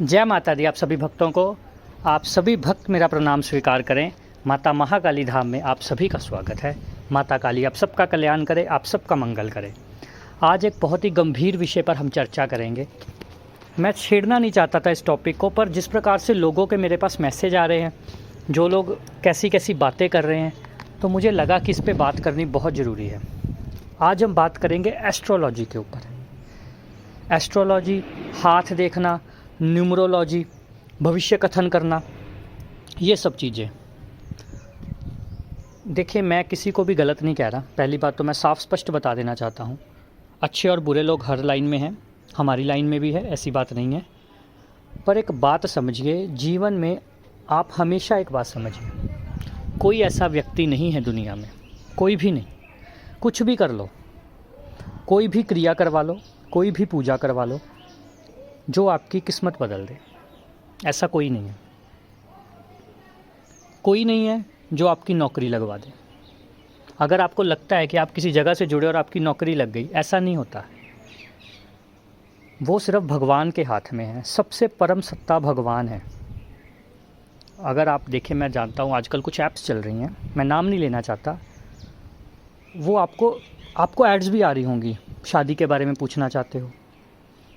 जय माता दी। आप सभी भक्तों को, आप सभी भक्त मेरा प्रणाम स्वीकार करें। माता महाकाली धाम में आप सभी का स्वागत है। माता काली आप सबका कल्याण करे, आप सबका मंगल करे। आज एक बहुत ही गंभीर विषय पर हम चर्चा करेंगे। मैं छेड़ना नहीं चाहता था इस टॉपिक को, पर जिस प्रकार से लोगों के मेरे पास मैसेज आ रहे हैं, जो लोग कैसी कैसी बातें कर रहे हैं, तो मुझे लगा कि इस पे बात करनी बहुत ज़रूरी है। आज हम बात करेंगे एस्ट्रोलॉजी के ऊपर। एस्ट्रोलॉजी, हाथ देखना, न्यूमरोलॉजी, भविष्य कथन करना, ये सब चीज़ें। देखिए, मैं किसी को भी गलत नहीं कह रहा। पहली बात तो मैं साफ स्पष्ट बता देना चाहता हूँ, अच्छे और बुरे लोग हर लाइन में हैं, हमारी लाइन में भी है, ऐसी बात नहीं है। पर एक बात समझिए, जीवन में आप हमेशा एक बात समझिए, कोई ऐसा व्यक्ति नहीं है दुनिया में, कोई भी नहीं। कुछ भी कर लो, कोई भी क्रिया करवा लो, कोई भी पूजा करवा लो, जो आपकी किस्मत बदल दे, ऐसा कोई नहीं है। कोई नहीं है जो आपकी नौकरी लगवा दे। अगर आपको लगता है कि आप किसी जगह से जुड़े और आपकी नौकरी लग गई, ऐसा नहीं होता। वो सिर्फ भगवान के हाथ में है। सबसे परम सत्ता भगवान है। अगर आप देखें, मैं जानता हूँ आजकल कुछ ऐप्स चल रही हैं, मैं नाम नहीं लेना चाहता, वो आपको एड्स भी आ रही होंगी। शादी के बारे में पूछना चाहते हो,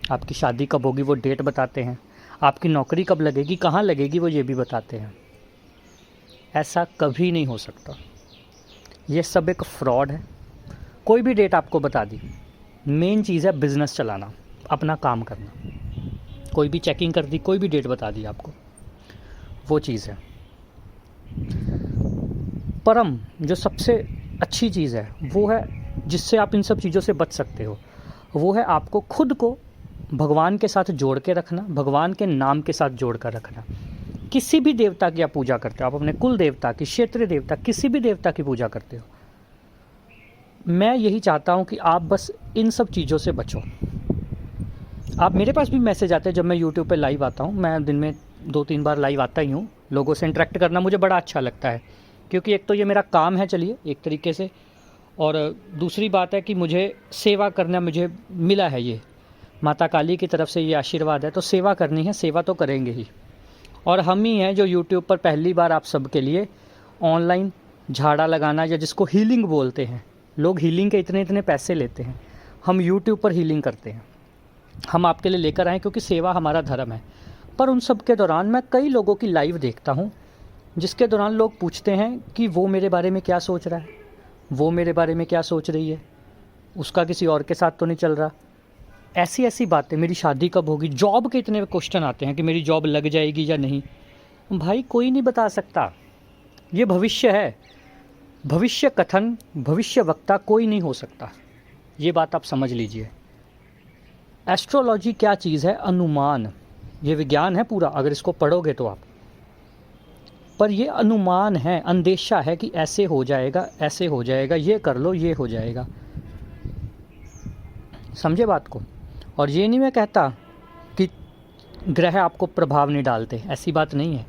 आपकी शादी कब होगी वो डेट बताते हैं, आपकी नौकरी कब लगेगी, कहाँ लगेगी वो ये भी बताते हैं। ऐसा कभी नहीं हो सकता। ये सब एक फ्रॉड है। कोई भी डेट आपको बता दी, मेन चीज़ है बिज़नेस चलाना, अपना काम करना। कोई भी चेकिंग कर दी, कोई भी डेट बता दी आपको, वो चीज़ है। परम जो सबसे अच्छी चीज़ है, वो है जिससे आप इन सब चीज़ों से बच सकते हो, वो है आपको खुद को भगवान के साथ जोड़ के रखना, भगवान के नाम के साथ जोड़ कर रखना। किसी भी देवता की आप पूजा करते हो, आप अपने कुल देवता की, क्षेत्रीय देवता, किसी भी देवता की पूजा करते हो, मैं यही चाहता हूँ कि आप बस इन सब चीज़ों से बचो। आप, मेरे पास भी मैसेज आते हैं जब मैं यूट्यूब पे लाइव आता हूँ। मैं दिन में 2-3 बार लाइव आता ही हूँ। लोगों से इंटरेक्ट करना मुझे बड़ा अच्छा लगता है, क्योंकि एक तो ये मेरा काम है, चलिए एक तरीके से, और दूसरी बात है कि मुझे सेवा करना, मुझे मिला है ये माता काली की तरफ से ये आशीर्वाद है, तो सेवा करनी है, सेवा तो करेंगे ही। और हम ही हैं जो यूट्यूब पर पहली बार आप सबके लिए ऑनलाइन झाड़ा लगाना, या जिसको हीलिंग बोलते हैं, लोग हीलिंग के इतने इतने पैसे लेते हैं, हम यूट्यूब पर हीलिंग करते हैं। हम आपके लिए लेकर आए क्योंकि सेवा हमारा धर्म है। पर उन सब के दौरान मैं कई लोगों की लाइव देखता हूँ, जिसके दौरान लोग पूछते हैं कि वो मेरे बारे में क्या सोच रहा है, वो मेरे बारे में क्या सोच रही है, उसका किसी और के साथ तो नहीं चल रहा, ऐसी ऐसी बातें, मेरी शादी कब होगी, जॉब के इतने क्वेश्चन आते हैं कि मेरी जॉब लग जाएगी या नहीं। भाई, कोई नहीं बता सकता, ये भविष्य है। भविष्य कथन, भविष्य वक्ता कोई नहीं हो सकता। ये बात आप समझ लीजिए। एस्ट्रोलॉजी क्या चीज़ है? अनुमान। ये विज्ञान है पूरा, अगर इसको पढ़ोगे तो आप। पर ये अनुमान है, अंदेशा है कि ऐसे हो जाएगा, ऐसे हो जाएगा, ये कर लो, ये हो जाएगा। समझे बात को? और ये नहीं मैं कहता कि ग्रह आपको प्रभाव नहीं डालते, ऐसी बात नहीं है।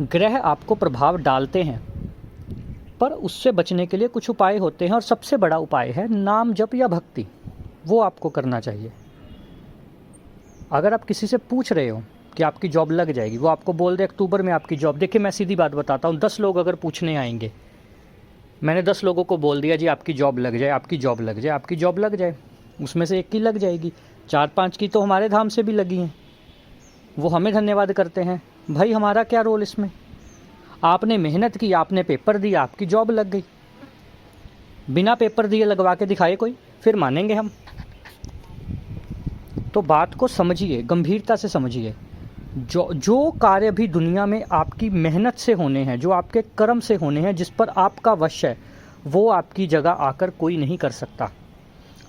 ग्रह आपको प्रभाव डालते हैं, पर उससे बचने के लिए कुछ उपाय होते हैं, और सबसे बड़ा उपाय है नाम जप या भक्ति। वो आपको करना चाहिए। अगर आप किसी से पूछ रहे हो कि आपकी जॉब लग जाएगी, वो आपको बोल दे अक्टूबर में आपकी जॉब, देखिए मैं सीधी बात बताता हूँ, 10 लोग अगर पूछने आएंगे, मैंने 10 लोगों को बोल दिया जी आपकी जॉब लग जाए, आपकी जॉब लग जाए, आपकी जॉब लग जाए, उसमें से एक की लग जाएगी, 4-5 की तो हमारे धाम से भी लगी हैं, वो हमें धन्यवाद करते हैं। भाई, हमारा क्या रोल इसमें? आपने मेहनत की, आपने पेपर दिया, आपकी जॉब लग गई। बिना पेपर दिए लगवा के दिखाए कोई, फिर मानेंगे हम? तो बात को समझिए, गंभीरता से समझिए। जो कार्य भी दुनिया में आपकी मेहनत से होने हैं, जो आपके कर्म से होने हैं, जिस पर आपका वश है, वो आपकी जगह आकर कोई नहीं कर सकता।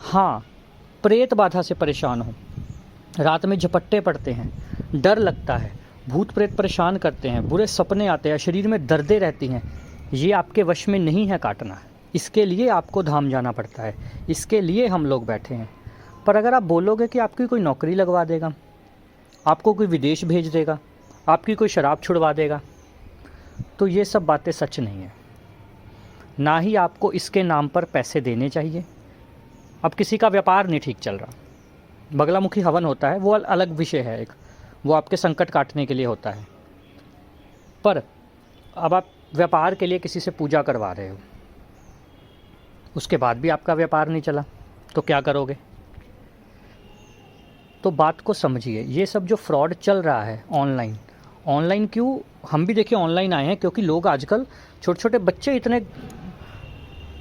हाँ, प्रेत बाधा से परेशान हो, रात में झपट्टे पड़ते हैं, डर लगता है, भूत प्रेत परेशान करते हैं, बुरे सपने आते हैं, शरीर में दर्दें रहती हैं, ये आपके वश में नहीं है काटना। इसके लिए आपको धाम जाना पड़ता है, इसके लिए हम लोग बैठे हैं। पर अगर आप बोलोगे कि आपकी कोई नौकरी लगवा देगा, आपको कोई विदेश भेज देगा, आपकी कोई शराब छुड़वा देगा, तो ये सब बातें सच नहीं है। ना ही आपको इसके नाम पर पैसे देने चाहिए। अब किसी का व्यापार नहीं ठीक चल रहा, बगलामुखी हवन होता है, वो अलग विषय है एक, वो आपके संकट काटने के लिए होता है। पर अब आप व्यापार के लिए किसी से पूजा करवा रहे हो, उसके बाद भी आपका व्यापार नहीं चला, तो क्या करोगे? तो बात को समझिए। ये सब जो फ्रॉड चल रहा है ऑनलाइन क्यों हम भी देखिए ऑनलाइन आए हैं, क्योंकि लोग आजकल छोटे छोटे बच्चे इतने,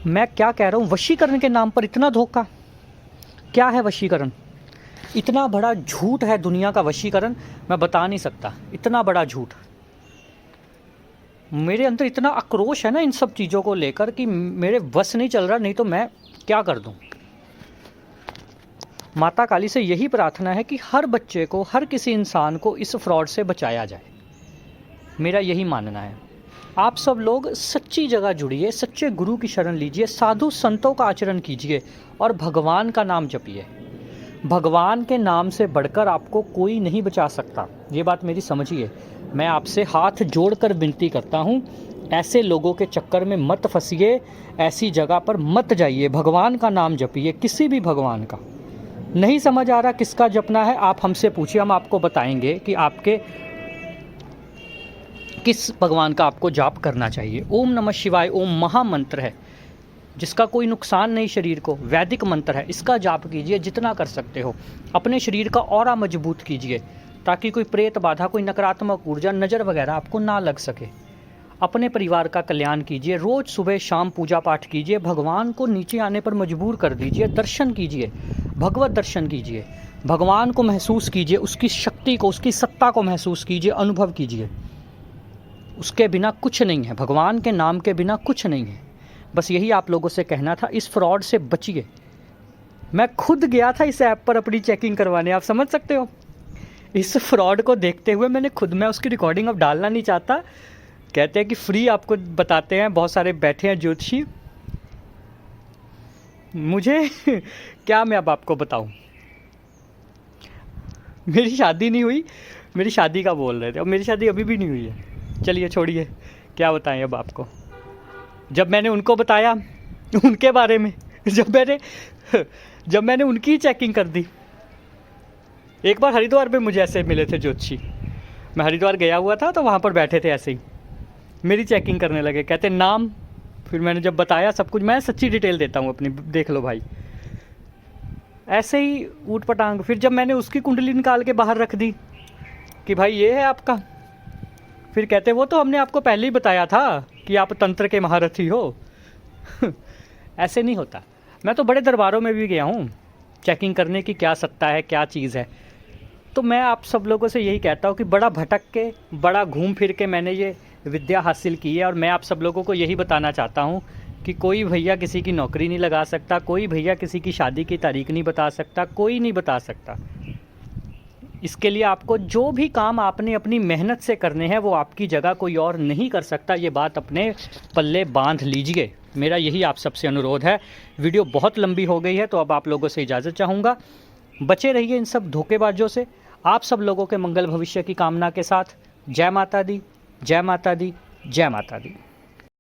मैं क्या कह रहा हूँ, वशीकरण के नाम पर इतना धोखा। क्या है वशीकरण? इतना बड़ा झूठ है दुनिया का वशीकरण, मैं बता नहीं सकता, इतना बड़ा झूठ। मेरे अंदर इतना आक्रोश है ना इन सब चीज़ों को लेकर कि मेरे बस नहीं चल रहा, नहीं तो मैं क्या कर दूं। माता काली से यही प्रार्थना है कि हर बच्चे को, हर किसी इंसान को इस फ्रॉड से बचाया जाए, मेरा यही मानना है। आप सब लोग सच्ची जगह जुड़िए, सच्चे गुरु की शरण लीजिए, साधु संतों का आचरण कीजिए और भगवान का नाम जपिए। भगवान के नाम से बढ़कर आपको कोई नहीं बचा सकता, ये बात मेरी समझिए। मैं आपसे हाथ जोड़कर विनती करता हूँ, ऐसे लोगों के चक्कर में मत फंसिए, ऐसी जगह पर मत जाइए। भगवान का नाम जपिए, किसी भी भगवान का। नहीं समझ आ रहा किसका जपना है, आप हमसे पूछिए, हम आपको बताएंगे कि आपके किस भगवान का आपको जाप करना चाहिए। ओम नमः शिवाय ओम महामंत्र है, जिसका कोई नुकसान नहीं शरीर को, वैदिक मंत्र है, इसका जाप कीजिए जितना कर सकते हो। अपने शरीर का ऑरा मजबूत कीजिए ताकि कोई प्रेत बाधा, कोई नकारात्मक ऊर्जा, नज़र वगैरह आपको ना लग सके। अपने परिवार का कल्याण कीजिए, रोज़ सुबह शाम पूजा पाठ कीजिए, भगवान को नीचे आने पर मजबूर कर दीजिए, दर्शन कीजिए, भगवत दर्शन कीजिए, भगवान को महसूस कीजिए, उसकी शक्ति को, उसकी सत्ता को महसूस कीजिए, अनुभव कीजिए। उसके बिना कुछ नहीं है, भगवान के नाम के बिना कुछ नहीं है। बस यही आप लोगों से कहना था, इस फ्रॉड से बचिए। मैं खुद गया था इस ऐप पर अपनी चेकिंग करवाने, आप समझ सकते हो। इस फ्रॉड को देखते हुए मैं उसकी रिकॉर्डिंग अब डालना नहीं चाहता। कहते हैं कि फ्री आपको बताते हैं, बहुत सारे बैठे हैं ज्योतिषी, मुझे क्या मैं अब आपको बताऊं। मेरी शादी नहीं हुई, मेरी शादी का बोल रहे थे, और मेरी शादी अभी भी नहीं हुई है। चलिए छोड़िए, क्या बताएं अब आपको। जब मैंने उनको बताया उनके बारे में, जब मैंने उनकी चेकिंग कर दी। एक बार हरिद्वार पे मुझे ऐसे मिले थे ज्योतिषी, मैं हरिद्वार गया हुआ था तो वहाँ पर बैठे थे, ऐसे ही मेरी चेकिंग करने लगे। कहते नाम, फिर मैंने जब बताया सब कुछ, मैं सच्ची डिटेल देता हूँ अपनी, देख लो भाई, ऐसे ही ऊट पटांग। फिर जब मैंने उसकी कुंडली निकाल के बाहर रख दी कि भाई ये है आपका, फिर कहते वो तो हमने आपको पहले ही बताया था कि आप तंत्र के महारथी हो। ऐसे नहीं होता। मैं तो बड़े दरबारों में भी गया हूँ चेकिंग करने की क्या सत्ता है, क्या चीज़ है। तो मैं आप सब लोगों से यही कहता हूँ कि बड़ा भटक के, बड़ा घूम फिर के मैंने ये विद्या हासिल की है, और मैं आप सब लोगों को यही बताना चाहता हूँ कि कोई भैया किसी की नौकरी नहीं लगा सकता, कोई भैया किसी की शादी की तारीख नहीं बता सकता, कोई नहीं बता सकता। इसके लिए आपको जो भी काम आपने अपनी मेहनत से करने हैं वो आपकी जगह कोई और नहीं कर सकता। ये बात अपने पल्ले बांध लीजिए, मेरा यही आप सबसे अनुरोध है। वीडियो बहुत लंबी हो गई है, तो अब आप लोगों से इजाज़त चाहूँगा। बचे रहिए इन सब धोखेबाजों से। आप सब लोगों के मंगल भविष्य की कामना के साथ। जय माता दी, जय माता दी, जय माता दी।